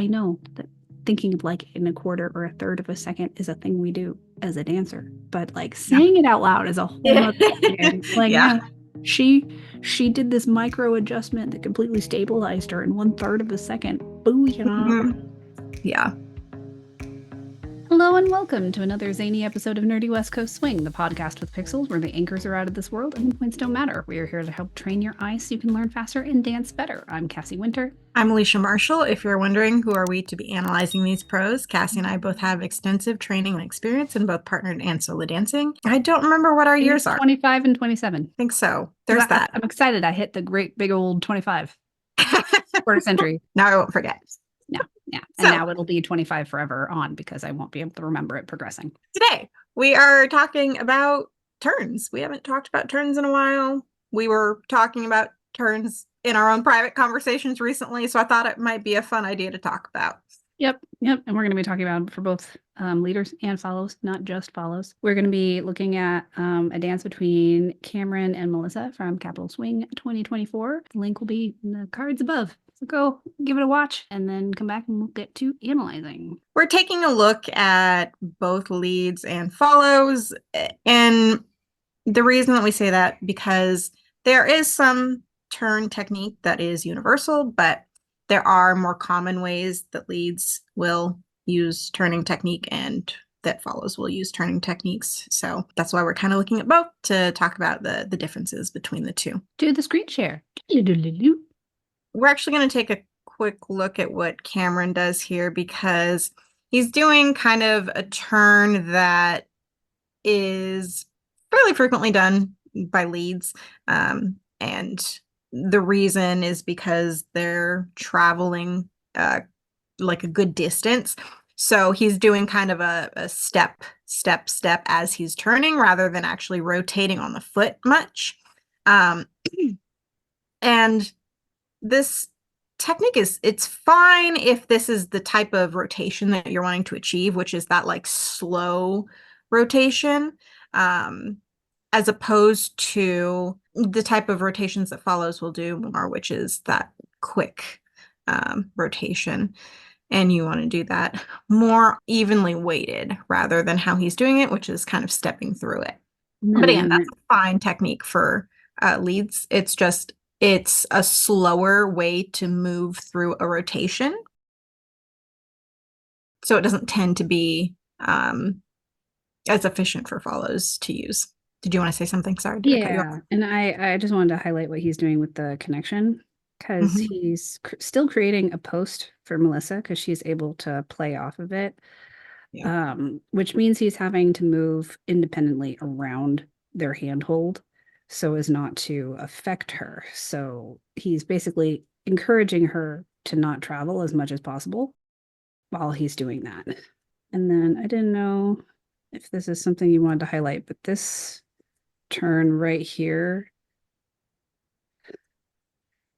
I know that thinking of like in a quarter or a third of a second is a thing we do as a dancer, but like saying it out loud is a whole nother thing. Like, Yeah. no, she did this micro adjustment that completely stabilized her in 1/3 of a second. Booyah. Yeah. Hello and welcome to another zany episode of Nerdy West Coast Swing, the podcast with pixels where the anchors are out of this world and the points don't matter. We are here to help train your eyes so you can learn faster and dance better. I'm Cassie Winter. I'm Alicia Marshall. If you're wondering who are we to be analyzing these pros, Cassie and I both have extensive training and experience in both partnered and solo dancing. I don't remember what our years are. 25 and 27. I think so. There's that. I'm excited. I hit the great big old 25. Quarter century. Now I won't forget. Yeah. And now it'll be 25 forever on because I won't be able to remember it progressing. Today, we are talking about turns. We haven't talked about turns in a while. We were talking about turns in our own private conversations recently, so I thought it might be a fun idea to talk about. Yep. And we're going to be talking about for both leaders and follows, not just follows. We're going to be looking at a dance between Cameron and Melissa from Capital Swing 2024. The link will be in the cards above. So go give it a watch and then come back and we'll get to analyzing. We're taking a look at both leads and follows. And the reason that we say that, because there is some turn technique that is universal, but there are more common ways that leads will use turning technique and that follows will use turning techniques. So that's why we're kind of looking at both to talk about the differences between the two. Do the screen share. We're actually going to take a quick look at what Cameron does here because he's doing kind of a turn that is fairly frequently done by leads. And the reason is because they're traveling like a good distance. So he's doing kind of a step as he's turning rather than actually rotating on the foot much. And this technique it's fine if this is the type of rotation that you're wanting to achieve, which is that like slow rotation, as opposed to the type of rotations that follows will do more, which is that quick rotation. And you want to do that more evenly weighted rather than how he's doing it, which is kind of stepping through it. But again, that's a fine technique for leads. It's a slower way to move through a rotation. So it doesn't tend to be as efficient for follows to use. Did you want to say something? Sorry. Yeah. And I just wanted to highlight what he's doing with the connection because he's still creating a post for Melissa because she's able to play off of it, which means he's having to move independently around their handhold so as not to affect her. So he's basically encouraging her to not travel as much as possible while he's doing that. And then I didn't know if this is something you wanted to highlight, but this turn right here,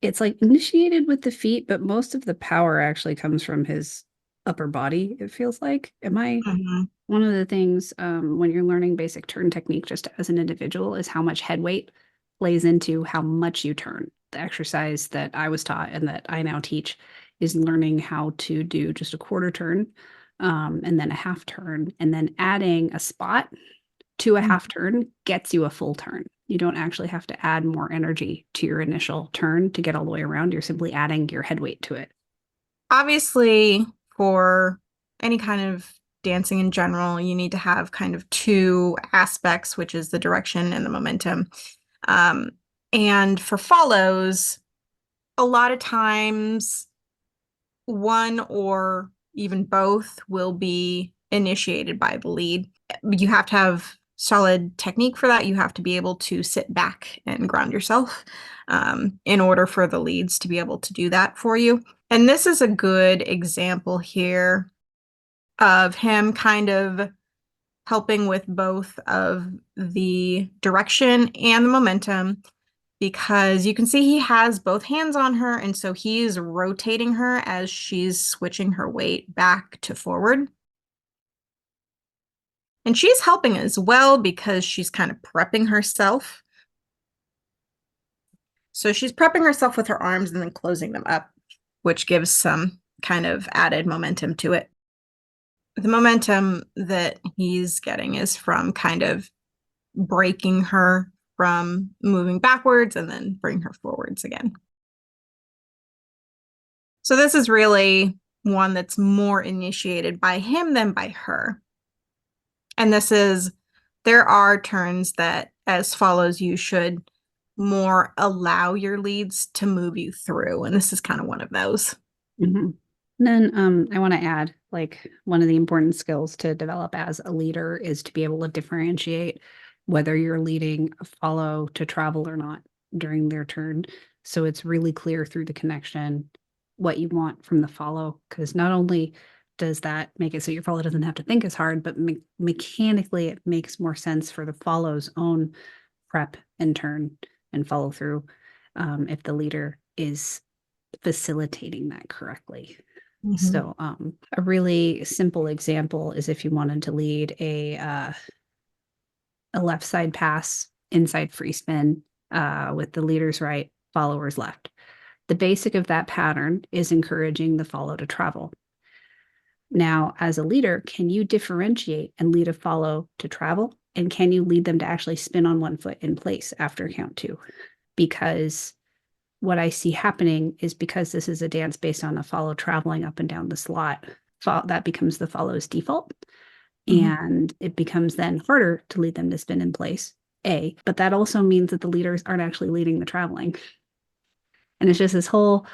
it's like initiated with the feet, but most of the power actually comes from his upper body, it feels like. One of the things when you're learning basic turn technique just as an individual is how much head weight plays into how much you turn. The exercise that I was taught and that I now teach is learning how to do just a quarter turn and then a half turn, and then adding a spot to a half turn gets you a full turn. You don't actually have to add more energy to your initial turn to get all the way around. You're simply adding your head weight to it. Obviously, for any kind of dancing in general, you need to have kind of two aspects, which is the direction and the momentum. And for follows, a lot of times one or even both will be initiated by the lead. You have to have solid technique for that. You have to be able to sit back and ground yourself in order for the leads to be able to do that for you. And this is a good example here of him kind of helping with both of the direction and the momentum, because you can see he has both hands on her, and so he's rotating her as she's switching her weight back to forward. And she's helping as well because she's kind of prepping herself. So she's prepping herself with her arms and then closing them up, which gives some kind of added momentum to it. The momentum that he's getting is from kind of breaking her from moving backwards and then bring her forwards again. So this is really one that's more initiated by him than by her. And there are turns that as follows, you should more allow your leads to move you through. And this is kind of one of those. Mm-hmm. Then I want to add, like, one of the important skills to develop as a leader is to be able to differentiate whether you're leading a follow to travel or not during their turn. So it's really clear through the connection what you want from the follow, because not only does that make it so your follow doesn't have to think as hard, but mechanically it makes more sense for the follow's own prep and turn and follow through if the leader is facilitating that correctly. So a really simple example is if you wanted to lead a left side pass, inside free spin with the leader's right, followers left. The basic of that pattern is encouraging the follow to travel. Now, as a leader, can you differentiate and lead a follow to travel? And can you lead them to actually spin on one foot in place after count 2? Because what I see happening is, because this is a dance based on a follow traveling up and down the slot, that becomes the follow's default. And it becomes then harder to lead them to spin in place, but that also means that the leaders aren't actually leading the traveling. And it's just this whole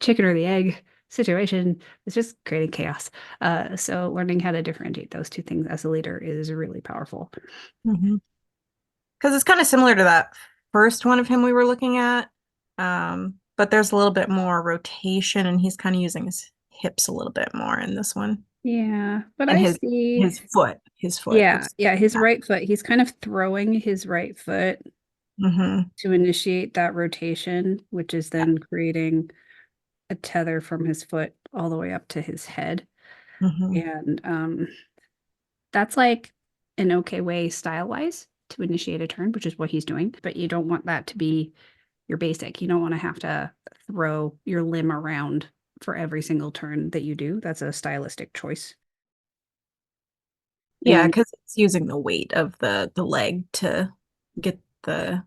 chicken or the egg situation. It's just creating chaos. So learning how to differentiate those two things as a leader is really powerful. Because it's kind of similar to that first one of him we were looking at. But there's a little bit more rotation, and he's kind of using his hips a little bit more in this one. Yeah, but And I see his foot. his right foot. He's kind of throwing his right foot to initiate that rotation, which is then creating a tether from his foot all the way up to his head. And that's like an okay way style-wise to initiate a turn, which is what he's doing. But you don't want that to be your basic. You don't want to have to throw your limb around for every single turn that you do. That's a stylistic choice. Yeah, because it's using the weight of the leg to get the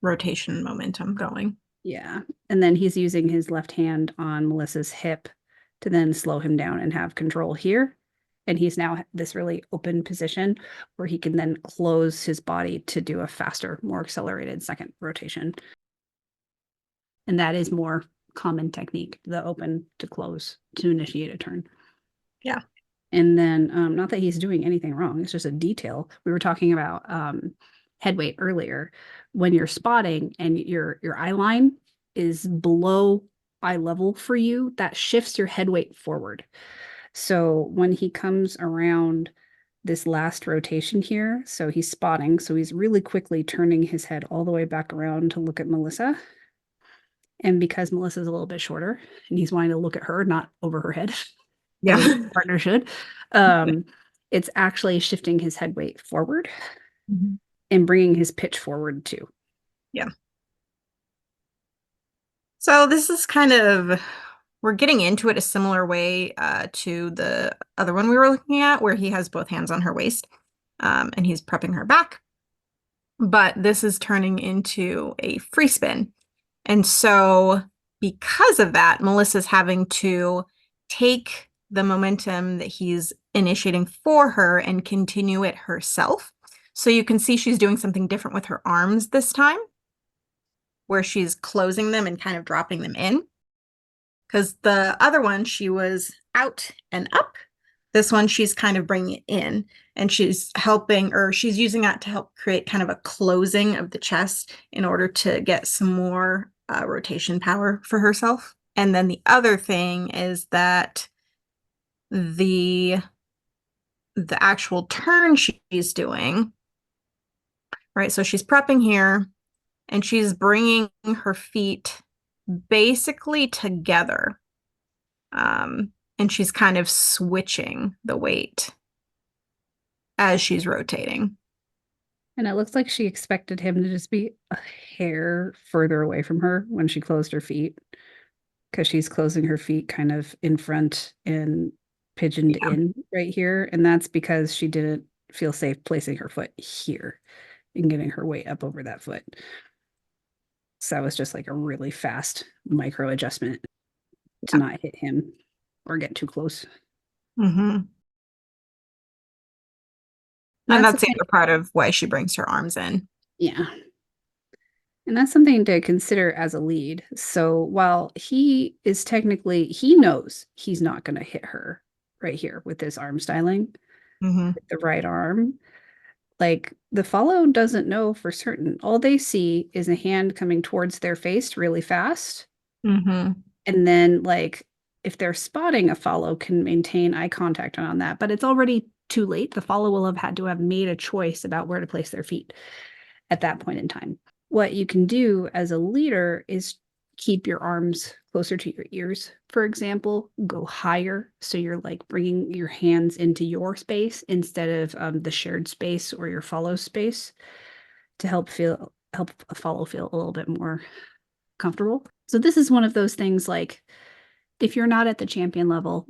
rotation momentum going. Yeah. And then he's using his left hand on Melissa's hip to then slow him down and have control here. And he's now this really open position where he can then close his body to do a faster, more accelerated second rotation. And that is more common technique, the open to close to initiate a turn. Yeah. And then not that he's doing anything wrong, it's just a detail. We were talking about head weight earlier. When you're spotting and your eye line is below eye level for you, that shifts your head weight forward. So when he comes around this last rotation here, so he's spotting, so he's really quickly turning his head all the way back around to look at Melissa. And because Melissa's a little bit shorter and he's wanting to look at her, not over her head, Yeah. partner should, it's actually shifting his head weight forward and bringing his pitch forward too. Yeah. So this is kind of, we're getting into it a similar way to the other one we were looking at, where he has both hands on her waist and he's prepping her back. But this is turning into a free spin. And so because of that, Melissa's having to take the momentum that he's initiating for her and continue it herself. So you can see she's doing something different with her arms this time, where she's closing them and kind of dropping them in. Because the other one, she was out and up. This one, she's kind of bringing it in, and she's helping, or she's using that to help create kind of a closing of the chest in order to get some more rotation power for herself. And then the other thing is that the actual turn she's doing, right? So she's prepping here, and she's bringing her feet basically together. And she's kind of switching the weight as she's rotating. And it looks like she expected him to just be a hair further away from her when she closed her feet. because she's closing her feet kind of in front and pigeoned Yeah. in right here. And that's because she didn't feel safe placing her foot here and getting her weight up over that foot. So that was just like a really fast micro adjustment to Yeah. not hit him or get too close. Hmm. And And that's that's the something, other part of why she brings her arms in. yeah. And that's something to consider as a lead. So while he is technically, he knows he's not going to hit her right here with this arm styling, Hmm. with the right arm. Like the follow doesn't know for certain. All they see is a hand coming towards their face really fast. Hmm. And then, like, if they're spotting a follow, can maintain eye contact on that. But it's already too late. The follow will have had to have made a choice about where to place their feet at that point in time. What you can do as a leader is keep your arms closer to your ears, for example, go higher. So you're like bringing your hands into your space instead of the shared space or your follow space to help a follow feel a little bit more comfortable. So this is one of those things like if you're not at the champion level,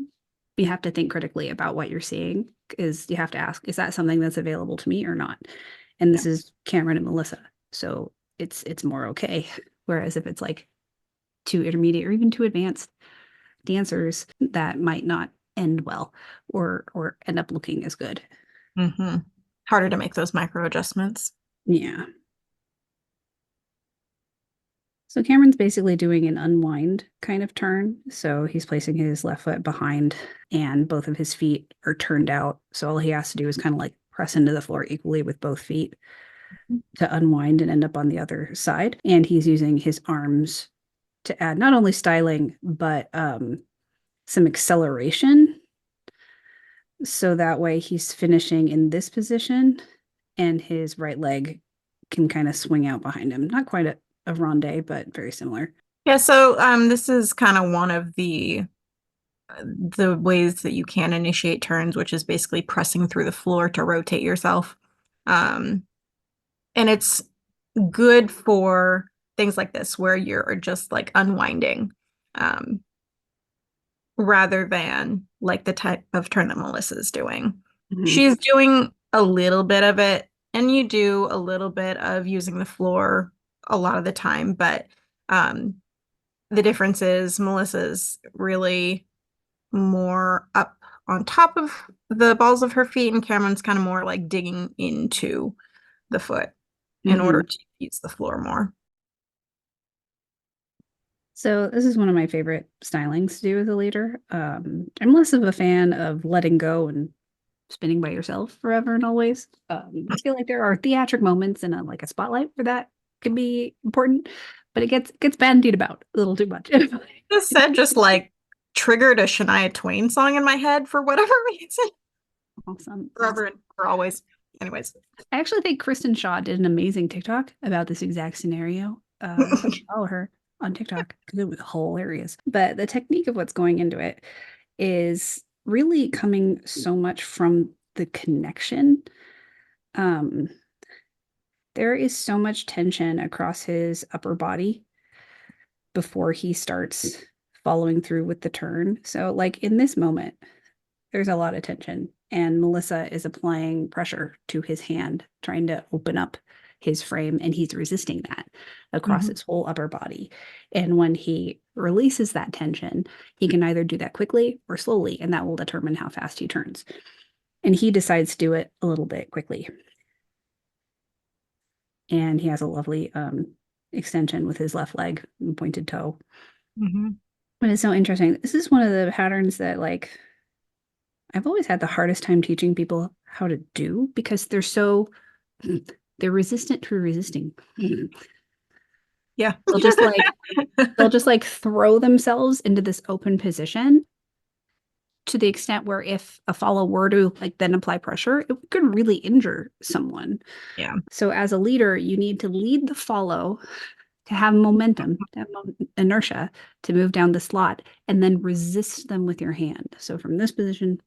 you have to think critically about what you're seeing is you have to ask, is that something that's available to me or not? And Yeah. this is Cameron and Melissa. So it's more okay. Whereas if it's like too intermediate or even too advanced dancers, that might not end well or end up looking as good. Hmm. Harder to make those micro adjustments. Yeah. So Cameron's basically doing an unwind kind of turn. So he's placing his left foot behind and both of his feet are turned out. So all he has to do is kind of like press into the floor equally with both feet to unwind and end up on the other side. And he's using his arms to add not only styling, but some acceleration. So that way he's finishing in this position and his right leg can kind of swing out behind him. Not quite a ronde, but very similar. Yeah, so this is kind of one of the ways that you can initiate turns, which is basically pressing through the floor to rotate yourself. Um, and it's good for things like this where you're just like unwinding, um, rather than like the type of turn that Melissa's doing. Mhm. She's doing a little bit of it, and you do a little bit of using the floor a lot of the time, but um, the difference is Melissa's really more up on top of the balls of her feet, and Cameron's kind of more like digging into the foot in order Mhm. to use the floor more. So this is one of my favorite stylings to do as a leader. I'm less of a fan of letting go and spinning by yourself forever and always. I feel like there are theatric moments in like a spotlight where that can be important, but it gets bandied about a little too much. This said just like triggered a Shania Twain song in my head for whatever reason. Awesome. Forever and for always. Anyways. I actually think Kristen Shaw did an amazing TikTok about this exact scenario. If you follow her on TikTok, because it was hilarious. But the technique of what's going into it is really coming so much from the connection. Um, there is so much tension across his upper body before he starts following through with the turn. So, like in this moment, there's a lot of tension, and Melissa is applying pressure to his hand, trying to open up his frame, and he's resisting that across Mhm. his whole upper body. And when he releases that tension, he can either do that quickly or slowly, and that will determine how fast he turns. And he decides to do it a little bit quickly. And he has a lovely extension with his left leg and pointed toe. Mhm. But it's so interesting. This is one of the patterns that like I've always had the hardest time teaching people how to do because they're resistant to resisting. Yeah. They'll just like they'll just like throw themselves into this open position to the extent where if a follow were to like then apply pressure, it could really injure someone. Yeah. So as a leader, you need to lead the follow to have momentum, to have inertia to move down the slot and then resist them with your hand. So from this position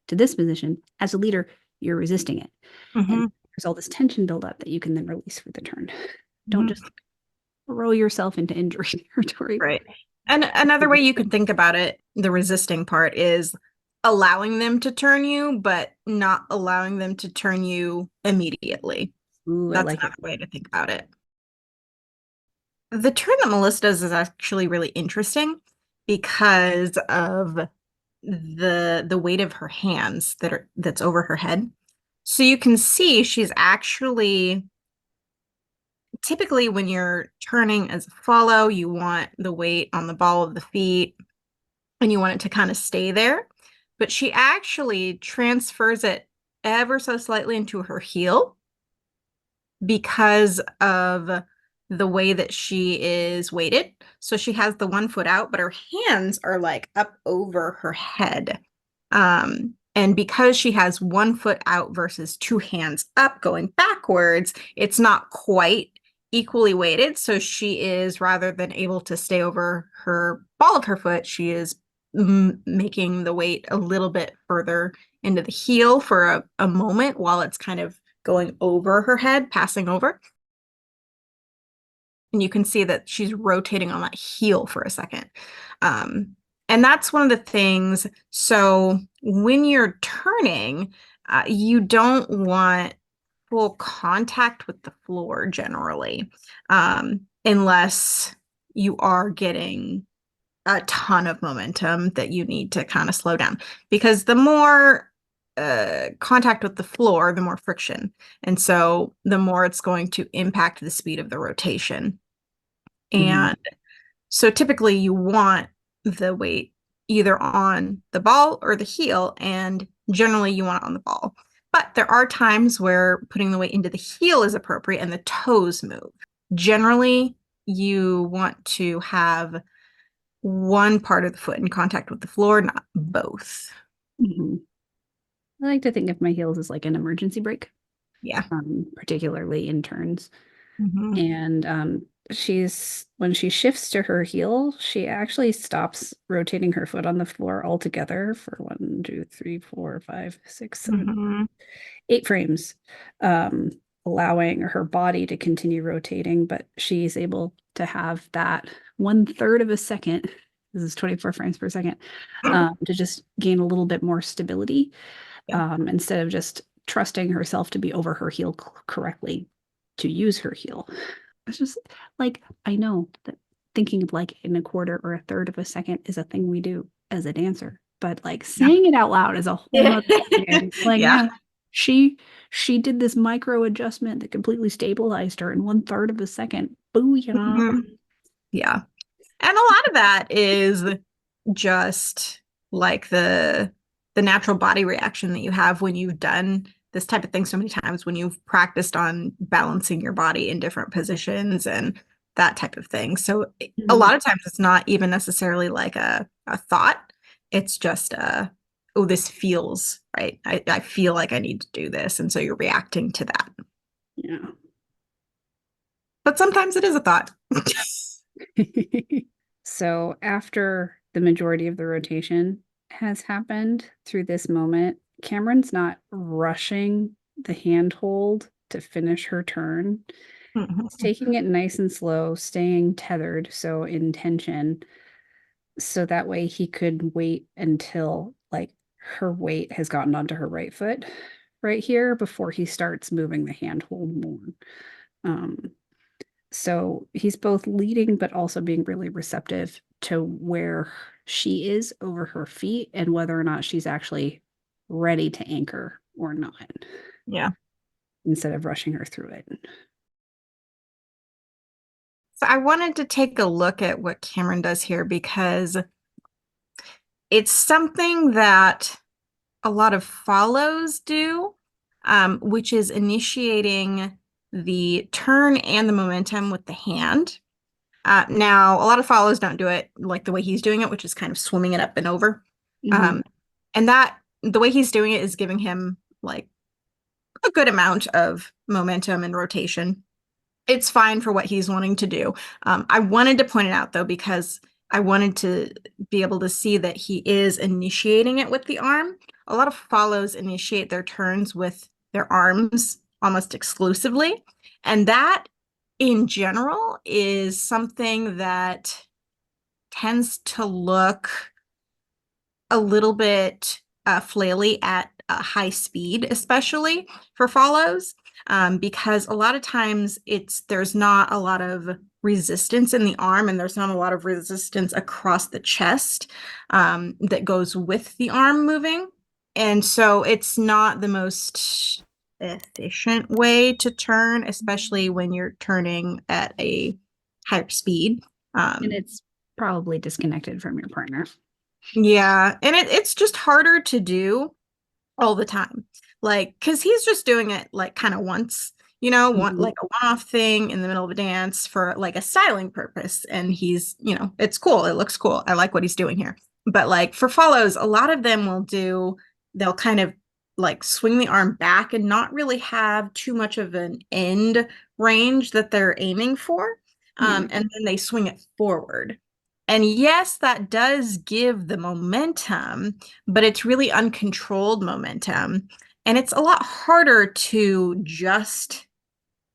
to this position, as a leader, you're resisting it. And Hmm. there's all this tension buildup that you can then release for the turn. Don't Hmm. just throw yourself into injury territory. Right. And another way you can think about it, the resisting part, is allowing them to turn you, but not allowing them to turn you immediately. Ooh, I That's like it. another way to think about it. The turn that Melissa does is actually really interesting because of the weight of her hands that's over her head. So you can see she's actually typically when you're turning as a follow, you want the weight on the ball of the feet and you want it to kind of stay there. But she actually transfers it ever so slightly into her heel because of the way that she is weighted. So she has the one foot out, but her hands are like up over her head. And because she has one foot out versus two hands up going backwards, it's not quite equally weighted. So she is, rather than able to stay over her ball of her foot, she is making the weight a little bit further into the heel for a moment while it's kind of going over her head, passing over. And you can see that she's rotating on that heel for a second. And that's one of the things. So when you're turning, you don't want full contact with the floor generally, unless you are getting a ton of momentum that you need to kind of slow down. Because the more contact with the floor, the more friction. And so the more it's going to impact the speed of the rotation. Mhm. And so typically you want the weight either on the ball or the heel, and generally you want it on the ball. But there are times where putting the weight into the heel is appropriate and the toes move. Generally, you want to have one part of the foot in contact with the floor, not both. Mhm. I like to think of my heels as like an emergency brake, Yeah. particularly in turns. Mhm. And she's when she shifts to her heel, she actually stops rotating her foot on the floor altogether for 1, 2, 3, 4, 5, 6, 7, Mhm. 8 frames, um, allowing her body to continue rotating, but she's able to have that 1/3 of a second. This is 24 frames per second, to just gain a little bit more stability, Yeah. instead of just trusting herself to be over her heel correctly to use her heel. It's just like I know that thinking of like in a quarter or a third of a second is a thing we do as a dancer, but like Yeah. saying it out loud is a whole Yeah. nother thing. Like, Yeah. yeah, she she did this micro adjustment that completely stabilized her in 1/3 of a second. Booyah. Mhm. Yeah. And a lot of that is just like the natural body reaction that you have when you've done this type of thing so many times, when you've practiced on balancing your body in different positions and that type of thing. So a Mhm. lot of times it's not even necessarily like a thought. It's just oh, this feels right. I feel like I need to do this. And so you're reacting to that. Yeah. But sometimes it is a thought. So after the majority of the rotation has happened through this moment, Cameron's not rushing the handhold to finish her turn. He's Mhm. taking it nice and slow, staying tethered, so in tension, so that way he could wait until like her weight has gotten onto her right foot right here before he starts moving the handhold more. Um, so he's both leading, but also being really receptive to where she is over her feet and whether or not she's actually ready to anchor or not, Yeah. instead of rushing her through it. So I wanted to take a look at what Cameron does here because it's something that a lot of follows do, which is initiating the turn and the momentum with the hand. Now, a lot of follows don't do it like the way he's doing it, which is kind of swimming it up and over. Mhm. Um, and that the way he's doing it is giving him like a good amount of momentum and rotation. It's fine for what he's wanting to do. I wanted to point it out though, because I wanted to be able to see that he is initiating it with the arm. A lot of follows initiate their turns with their arms almost exclusively. And that in general is something that tends to look a little bit flaily at high speed, especially for follows, because a lot of times there's not a lot of resistance in the arm and there's not a lot of resistance across the chest that goes with the arm moving. And so it's not the most efficient way to turn, especially when you're turning at a higher speed. And it's probably disconnected from your partner. Yeah, and it's just harder to do all the time. Like, because he's just doing it like kind of once, Mhm. like a one-off thing in the middle of a dance for like a styling purpose. And it's cool. It looks cool. I like what he's doing here. But like for follows, a lot of them they'll kind of like swing the arm back and not really have too much of an end range that they're aiming for. Yeah. And then they swing it forward. And yes, that does give the momentum, but it's really uncontrolled momentum. And it's a lot harder to just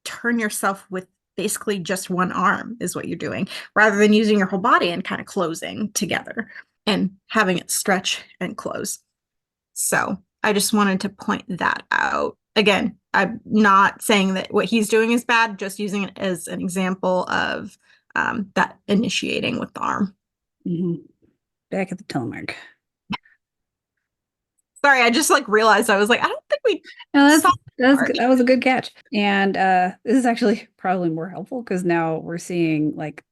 turn yourself with basically just one arm, is what you're doing, rather than using your whole body and kind of closing together and having it stretch and close. So I just wanted to point that out. Again, I'm not saying that what he's doing is bad, just using it as an example of that initiating with the arm. Hmm. Back at the Telemark. Sorry, I just like realized I was like, I don't think we No, saw that part. that was a good catch. And this is actually probably more helpful because now we're seeing like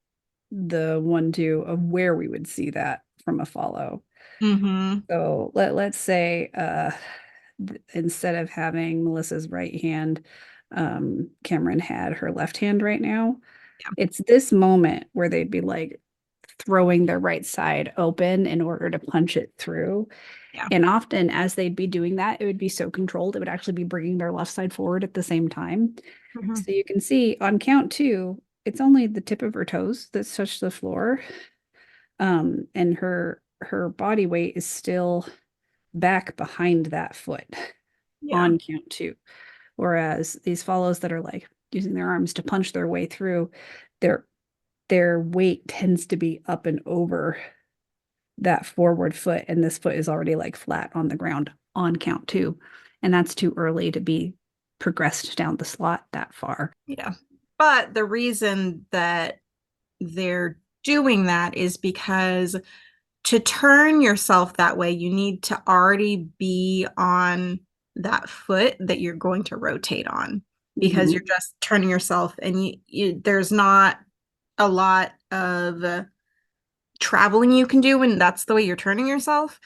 the 1-2 of where we would see that from a follow. Mm-hmm. So let's say instead of having Melissa's right hand, Cameron had her left hand right now. Yeah. It's this moment where they'd be like throwing their right side open in order to punch it through. Yeah. And often, as they'd be doing that, it would be so controlled, it would actually be bringing their left side forward at the same time. Mm-hmm. So you can see on count two, it's only the tip of her toes that touch the floor. And her body weight is still back behind that foot Yeah. on count two. Whereas these follows that are like using their arms to punch their way through, their their weight tends to be up and over that forward foot, and this foot is already like flat on the ground on count two. And that's too early to be progressed down the slot that far. Yeah. But the reason that they're doing that is because to turn yourself that way, you need to already be on that foot that you're going to rotate on because you're Mhm. just turning yourself and there's not a lot of traveling you can do when that's the way you're turning yourself.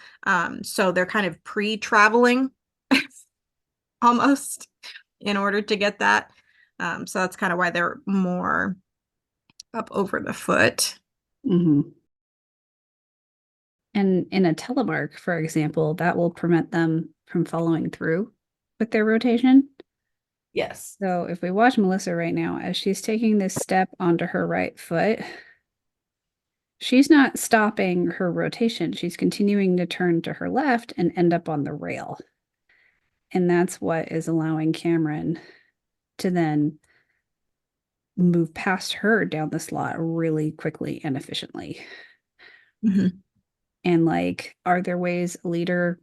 So they're kind of pre-traveling almost in order to get that. So that's kind of why they're more up over the foot. Mhm. And in a telemark, for example, that will prevent them from following through with their rotation. Yes. So if we watch Melissa right now, as she's taking this step onto her right foot, she's not stopping her rotation. She's continuing to turn to her left and end up on the rail. And that's what is allowing Cameron to then move past her down the slot really quickly and efficiently. Mm-hmm. And like, are there ways a leader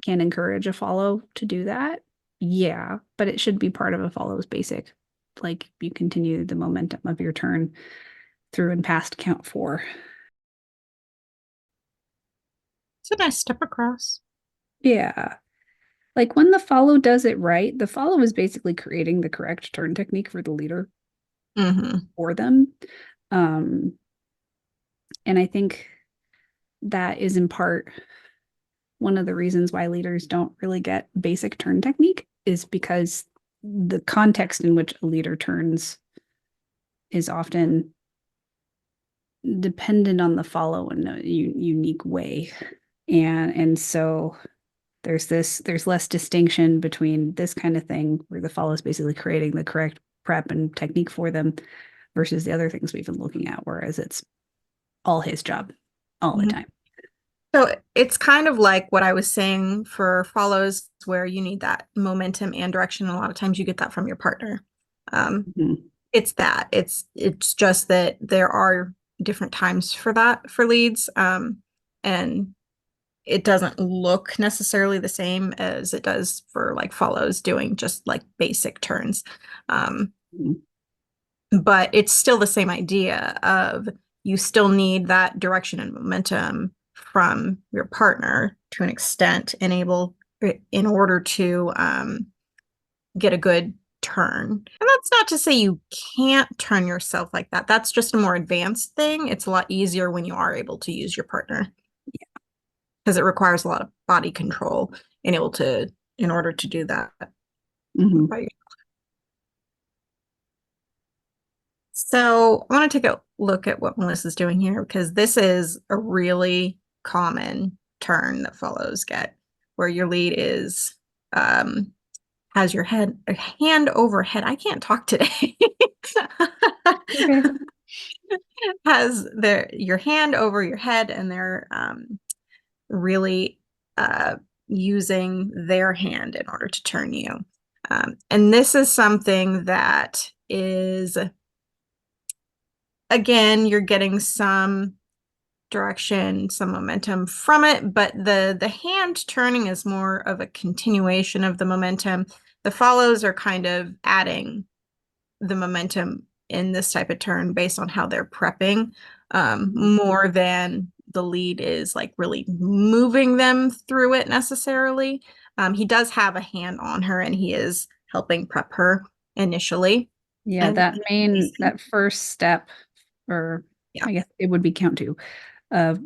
can encourage a follow to do that? Yeah, but it should be part of a follow's basic. Like you continue the momentum of your turn through and past count four. It's a nice step across. Yeah. Like when the follow does it right, the follow is basically creating the correct turn technique for the leader Mm-hmm. for them. Um, and I think that is in part one of the reasons why leaders don't really get basic turn technique is because the context in which a leader turns is often dependent on the follow in a unique way. And so there's less distinction between this kind of thing where the follow is basically creating the correct prep and technique for them versus the other things we've been looking at, whereas it's all his job all the Mm-hmm. time. So it's kind of like what I was saying for follows, where you need that momentum and direction. A lot of times you get that from your partner. Um, Mhm. it's that. It's just that there are different times for that for leads. And it doesn't look necessarily the same as it does for like follows doing just like basic turns. Um, Mhm. but it's still the same idea of you still need that direction and momentum from your partner to an extent in order to get a good turn. And that's not to say you can't turn yourself like that. That's just a more advanced thing. It's a lot easier when you are able to use your partner because it requires a lot of body control in order to do that. Mhm. So I want to take a look at what Melissa's doing here because this is a really common turn that follows get, where your lead is has your head a hand over head. I can't talk today. Okay. Has your hand over your head, and they're really using their hand in order to turn you. And this is something that is, again, you're getting some direction, some momentum from it, but the hand turning is more of a continuation of the momentum. The follows are kind of adding the momentum in this type of turn based on how they're prepping, more than the lead is like really moving them through it necessarily. He does have a hand on her and he is helping prep her initially. Yeah, And that first step, or yeah. I guess it would be count two, of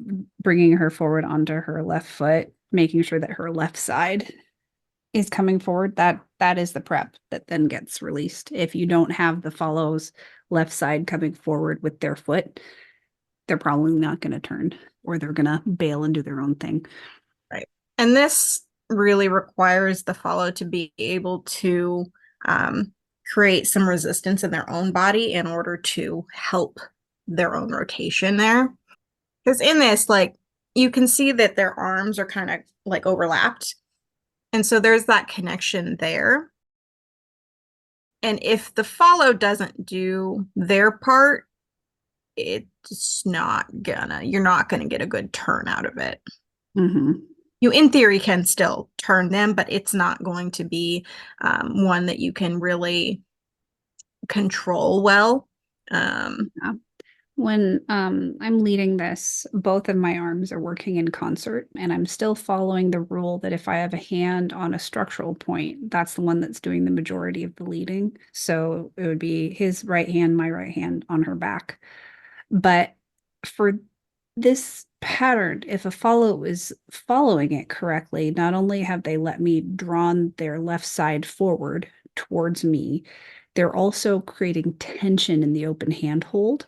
bringing her forward onto her left foot, making sure that her left side is coming forward. That is the prep that then gets released. If you don't have the follows left side coming forward with their foot, they're probably not going to turn, or they're going to bail and do their own thing. Right. And this really requires the follow to be able to um, create some resistance in their own body in order to help their own rotation there. Because in this, like, you can see that their arms are kind of like overlapped. And so there's that connection there. And if the follow doesn't do their part, you're not gonna get a good turn out of it. Mm-hmm. You, in theory, can still turn them, but it's not going to be one that you can really control well. Yeah. When I'm leading this, both of my arms are working in concert, and I'm still following the rule that if I have a hand on a structural point, that's the one that's doing the majority of the leading. So it would be his right hand, my right hand on her back. But for this pattern, if a follow is following it correctly, not only have they let me drawn their left side forward towards me, they're also creating tension in the open hand hold.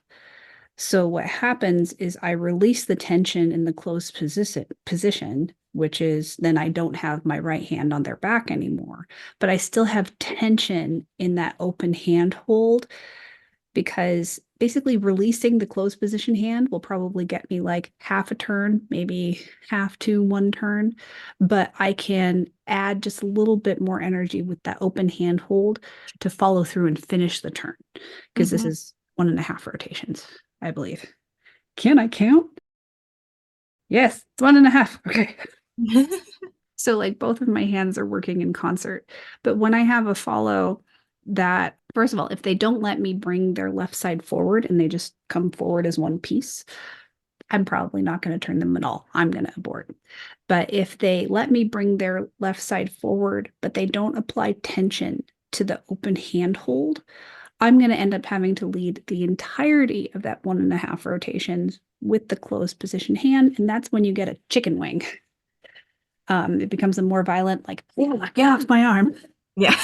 So what happens is I release the tension in the closed position, which is then I don't have my right hand on their back anymore, but I still have tension in that open hand hold, because basically releasing the closed position hand will probably get me like half a turn, maybe half to one turn, but I can add just a little bit more energy with that open hand hold to follow through and finish the turn, because this Mhm. is 1.5 rotations, I believe. Can I count? Yes, it's 1.5. Okay. So like both of my hands are working in concert. But when I have a follow that, first of all, if they don't let me bring their left side forward and they just come forward as one piece, I'm probably not going to turn them at all. I'm going to abort. But if they let me bring their left side forward, but they don't apply tension to the open hand hold, I'm going to end up having to lead the entirety of that 1.5 rotations with the closed position hand. And that's when you get a chicken wing. It becomes a more violent, like, yeah, get off my arm, Yeah.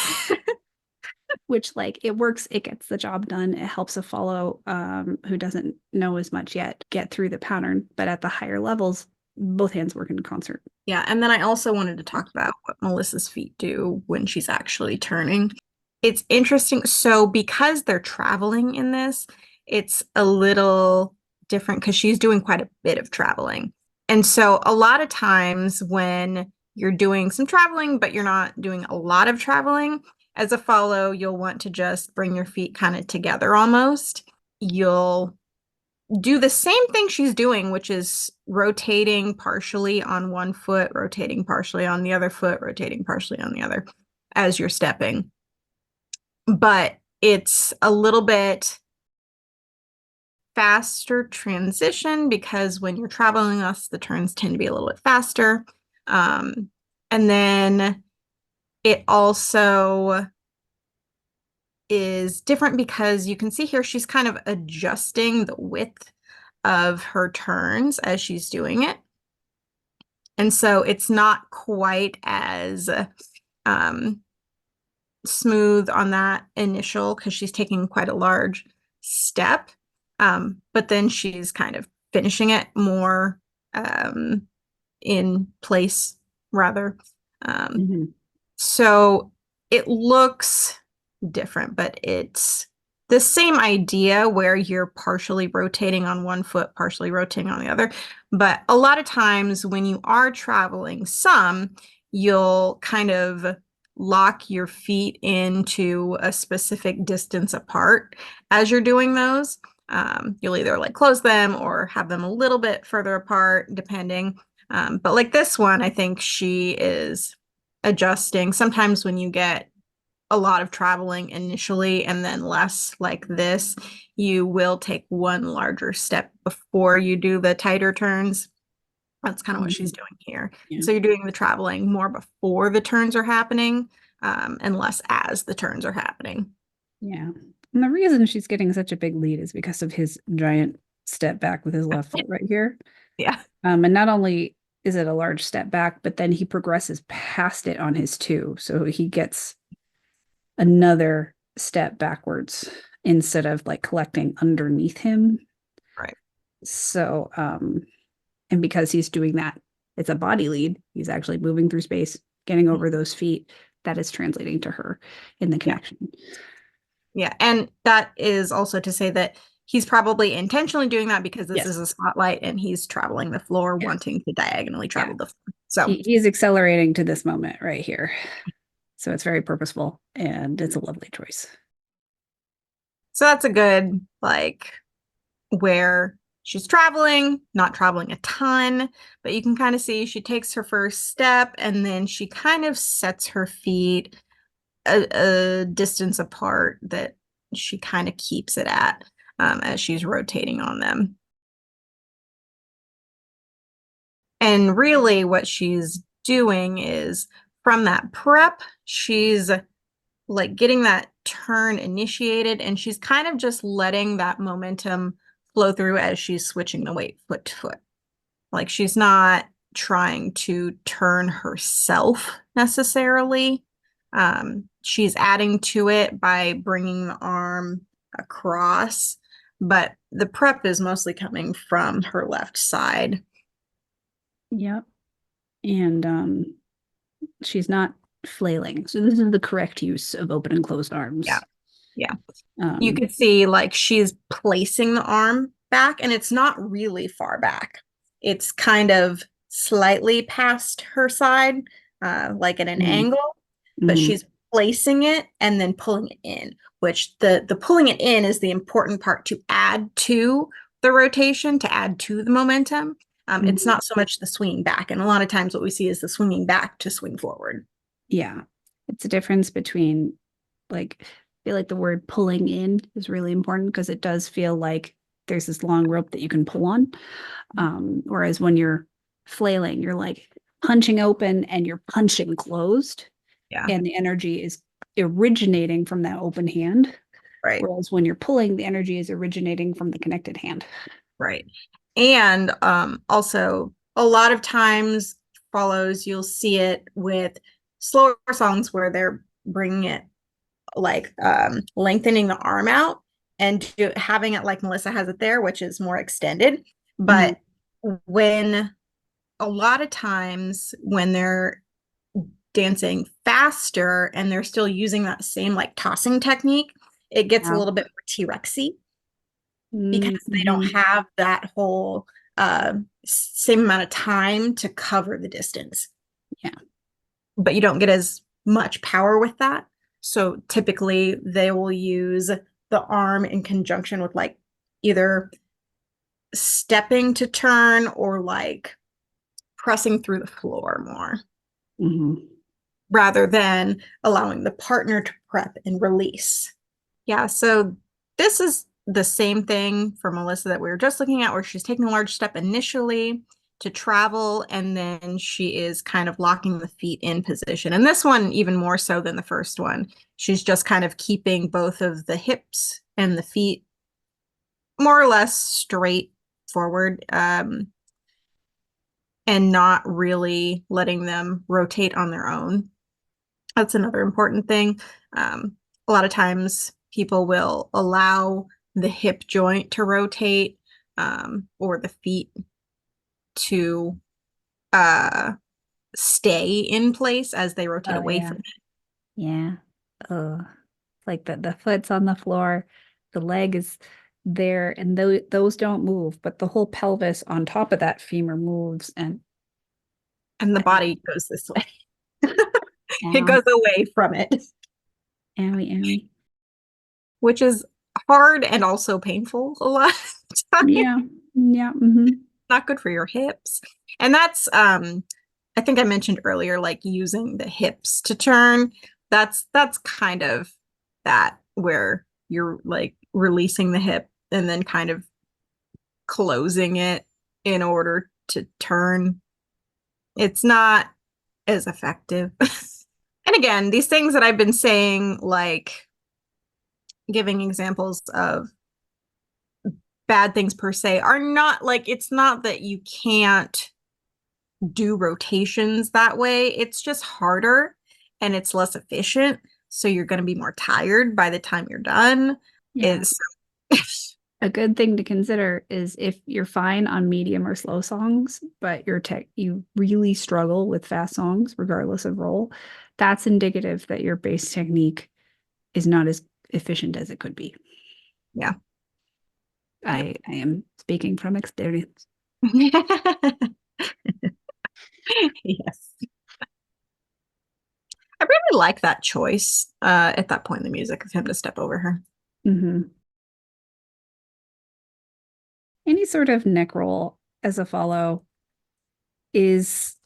which like it works, it gets the job done. It helps a follow who doesn't know as much yet get through the pattern. But at the higher levels, both hands work in concert. Yeah. And then I also wanted to talk about what Melissa's feet do when she's actually turning. It's interesting. So, because they're traveling in this, it's a little different because she's doing quite a bit of traveling. And so, a lot of times when you're doing some traveling, but you're not doing a lot of traveling, as a follow, you'll want to just bring your feet kind of together almost. You'll do the same thing she's doing, which is rotating partially on one foot, rotating partially on the other foot, rotating partially on the other as you're stepping. But it's a little bit faster transition because when you're traveling us, the turns tend to be a little bit faster. And then it also is different because you can see here she's kind of adjusting the width of her turns as she's doing it. And so it's not quite as smooth on that initial because she's taking quite a large step. But then she's kind of finishing it more in place rather. So it looks different, but it's the same idea where you're partially rotating on one foot, partially rotating on the other. But a lot of times when you are traveling some, you'll kind of lock your feet into a specific distance apart as you're doing those. You'll either like close them or have them a little bit further apart, depending. But like this one, I think she is adjusting. Sometimes when you get a lot of traveling initially and then less like this, you will take one larger step before you do the tighter turns. That's kind of what she's doing here. Yeah. So you're doing the traveling more before the turns are happening, and less as the turns are happening. Yeah. And the reason she's getting such a big lead is because of his giant step back with his left foot right here. Yeah. And not only is it a large step back, but then he progresses past it on his two. So he gets another step backwards instead of like collecting underneath him. Right. So, and because he's doing that, it's a body lead. He's actually moving through space, getting over those feet. That is translating to her in the connection. Yeah. And that is also to say that he's probably intentionally doing that because this is a spotlight and he's traveling the floor, wanting to diagonally travel the floor. So he's accelerating to this moment right here. So it's very purposeful and it's a lovely choice. So that's a good, like, where she's traveling, not traveling a ton, but you can kind of see she takes her first step and then she kind of sets her feet a distance apart that she kind of keeps it at as she's rotating on them. And really what she's doing is from that prep, she's like getting that turn initiated and she's kind of just letting that momentum flow through as she's switching the weight foot to foot. Like she's not trying to turn herself necessarily. She's adding to it by bringing the arm across, but the prep is mostly coming from her left side. Yep. And she's not flailing. So this is the correct use of open and closed arms. Yeah. Yeah. You could see like she's placing the arm back and it's not really far back. It's kind of slightly past her side, like at an angle, but she's placing it and then pulling it in, which the pulling it in is the important part to add to the rotation, to add to the momentum. It's not so much the swinging back. And a lot of times what we see is the swinging back to swing forward. Yeah. It's a difference between like, I feel like the word pulling in is really important because it does feel like there's this long rope that you can pull on. Whereas when you're flailing, you're like punching open and you're punching closed. Yeah. And the energy is originating from that open hand. Right. Whereas when you're pulling, the energy is originating from the connected hand. Right. And also a lot of times follows, you'll see it with slower songs where they're bringing it like lengthening the arm out and having it like Melissa has it there, which is more extended. But when a lot of times when they're dancing faster and they're still using that same like tossing technique, it gets a little bit more T-Rexy because they don't have that whole same amount of time to cover the distance. Yeah. But you don't get as much power with that. So typically they will use the arm in conjunction with like either stepping to turn or like pressing through the floor more rather than allowing the partner to prep and release. Yeah, so this is the same thing for Melissa that we were just looking at, where she's taking a large step initially to travel, and then she is kind of locking the feet in position. And this one, even more so than the first one, she's just kind of keeping both of the hips and the feet more or less straight forward, and not really letting them rotate on their own. That's another important thing. A lot of times people will allow the hip joint to rotate, or the feet to stay in place as they rotate away from it. Yeah. Oh, like the foot's on the floor, the leg is there, and those don't move, but the whole pelvis on top of that femur moves, and the body goes this way. It goes away from it. Owie, owie. Which is hard and also painful a lot of times. Yeah. Yeah. Not good for your hips. And that's I think I mentioned earlier, like using the hips to turn. That's kind of that, where you're like releasing the hip and then kind of closing it in order to turn. It's not as effective. And again, these things that I've been saying, like giving examples of bad things per se, are not like, it's not that you can't do rotations that way. It's just harder and it's less efficient. So you're going to be more tired by the time you're done. Yeah. A good thing to consider is if you're fine on medium or slow songs, but you really struggle with fast songs, regardless of role, that's indicative that your bass technique is not as efficient as it could be. Yeah. I am speaking from experience. Yes. I really like that choice at that point in the music of him to step over her. Any sort of neck roll as a follow is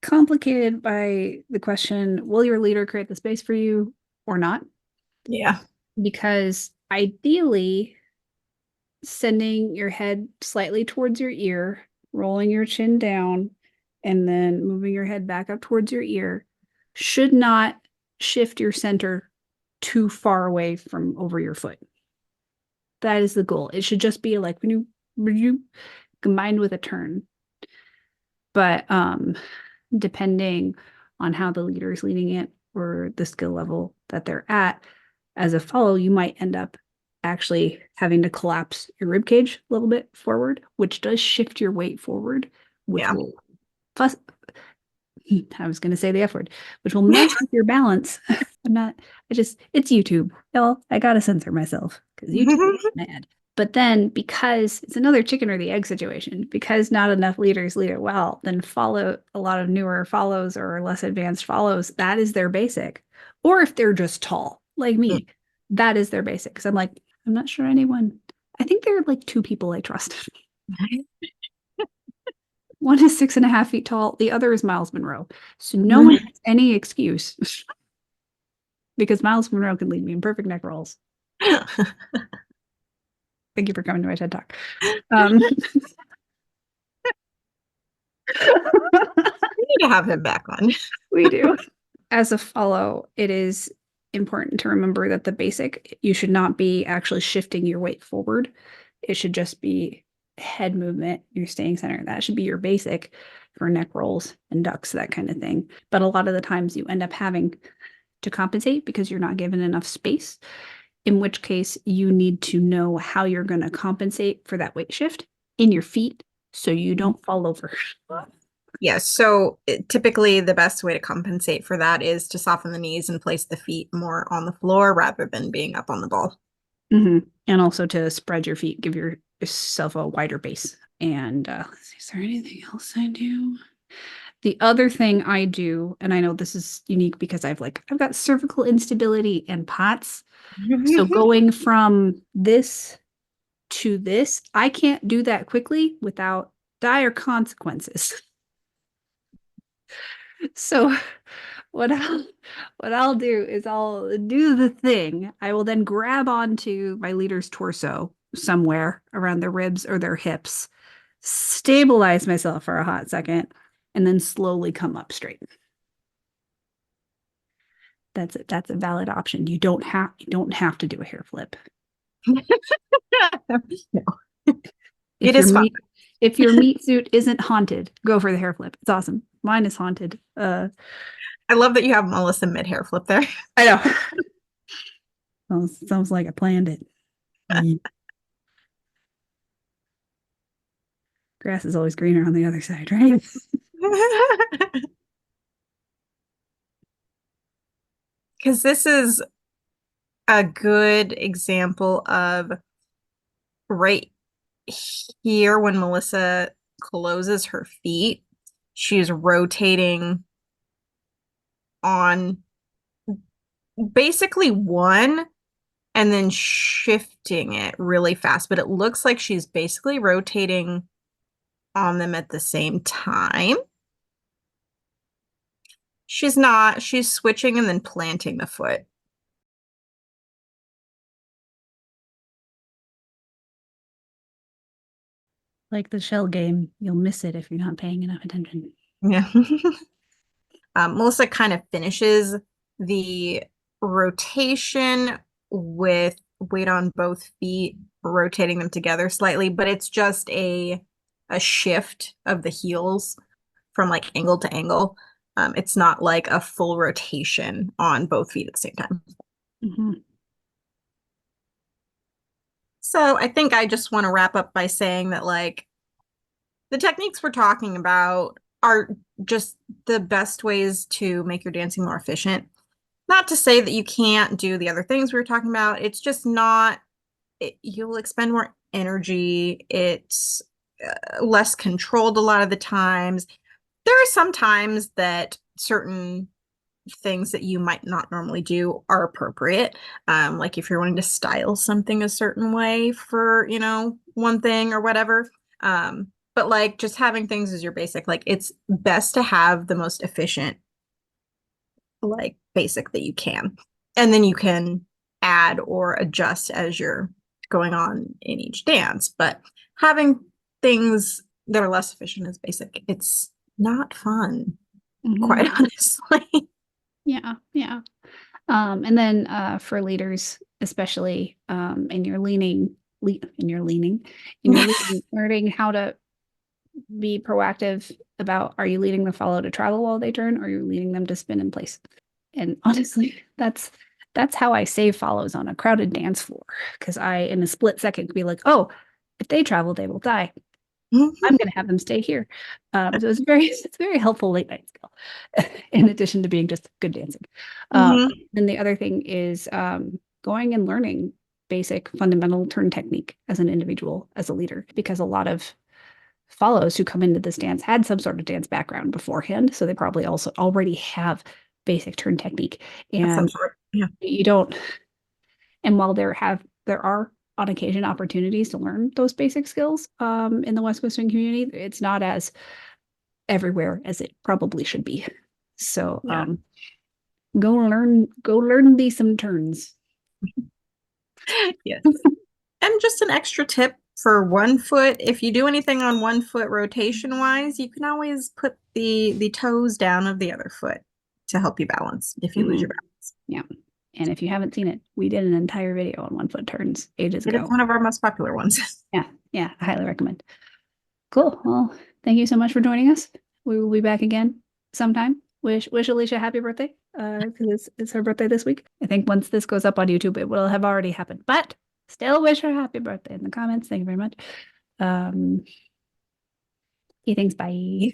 complicated by the question, will your leader create the space for you or not? Yeah. Because ideally, sending your head slightly towards your ear, rolling your chin down, and then moving your head back up towards your ear should not shift your center too far away from over your foot. That is the goal. It should just be like when you combined with a turn. But depending on how the leader is leading it or the skill level that they're at, as a follow, you might end up actually having to collapse your rib cage a little bit forward, which does shift your weight forward, which will I was going to say the F word, which will mess with your balance. It's YouTube. Y'all, I got to censor myself because YouTube is mad. But then because it's another chicken or the egg situation, because not enough leaders lead it well, then follow a lot of newer follows or less advanced follows. That is their basic. Or if they're just tall, like me, that is their basic. Because I'm like, I'm not sure anyone. I think there are like two people I trust. One is 6.5 feet tall. The other is Miles Monroe. So no one has any excuse because Miles Monroe can lead me in perfect neck rolls. Thank you for coming to my TED Talk. We need to have him back on. We do. As a follow, it is important to remember that the basic, you should not be actually shifting your weight forward. It should just be head movement. You're staying centered. That should be your basic for neck rolls and ducks, that kind of thing. But a lot of the times you end up having to compensate because you're not given enough space, in which case you need to know how you're going to compensate for that weight shift in your feet so you don't fall over. Yeah, so typically the best way to compensate for that is to soften the knees and place the feet more on the floor rather than being up on the ball. And also to spread your feet, give yourself a wider base. And let's see, is there anything else I do? The other thing I do, and I know this is unique because I've got cervical instability and POTS. So going from this to this, I can't do that quickly without dire consequences. So what I'll do is I'll do the thing. I will then grab onto my leader's torso somewhere around their ribs or their hips, stabilize myself for a hot second, and then slowly come up straight. That's it. That's a valid option. You don't have to do a hair flip. No. If It your is fun. meat if your meat suit isn't haunted, go for the hair flip. It's awesome. Mine is haunted. I love that you have Melissa mid-hair flip there. I know. Sounds like I planned it. Grass is always greener on the other side, right? Because this is a good example of right here when Melissa closes her feet, she's rotating on basically one and then shifting it really fast. But it looks like she's basically rotating on them at the same time. She's not. She's switching and then planting the foot. Like the shell game, you'll miss it if you're not paying enough attention. Yeah. Melissa kind of finishes the rotation with weight on both feet, rotating them together slightly, but it's just a shift of the heels from like angle to angle. It's not like a full rotation on both feet at the same time. Mm-hmm. So I think I just want to wrap up by saying that like the techniques we're talking about are just the best ways to make your dancing more efficient. Not to say that you can't do the other things we were talking about. It's just not, you'll expend more energy. It's less controlled a lot of the times. There are some times that certain things that you might not normally do are appropriate. Like if you're wanting to style something a certain way for, one thing or whatever. But like just having things as your basic, like it's best to have the most efficient, like basic that you can. And then you can add or adjust as you're going on in each dance. But having things that are less efficient as basic, it's not fun, quite honestly. Yeah, yeah. And then for leaders, especially and you're learning how to be proactive about, are you leading the follow to travel while they turn, or are you leading them to spin in place? And honestly, that's how I save follows on a crowded dance floor. Because I, in a split second, could be like, oh, if they travel, they will die. I'm going to have them stay here. So it's very helpful late night skill, in addition to being just good dancing. Then the other thing is going and learning basic fundamental turn technique as an individual, as a leader, because a lot of follows who come into this dance had some sort of dance background beforehand, so they probably also already have basic turn technique. And Yeah. you don't. And while there are on occasion opportunities to learn those basic skills in the West Coast swing community, it's not as everywhere as it probably should be. So Yeah. go learn these some turns. Yes. And just an extra tip for one foot, if you do anything on one foot rotation wise, you can always put the toes down of the other foot to help you balance if you lose your balance. Yeah. And if you haven't seen it, we did an entire video on one foot turns ages ago. It's one of our most popular ones. Yeah, I highly recommend. Cool. Well, thank you so much for joining us. We will be back again sometime. Wish Alicia happy birthday. Because it's her birthday this week. I think once this goes up on YouTube, it will have already happened. But still wish her happy birthday in the comments. Thank you very much. Okay, thanks. Bye.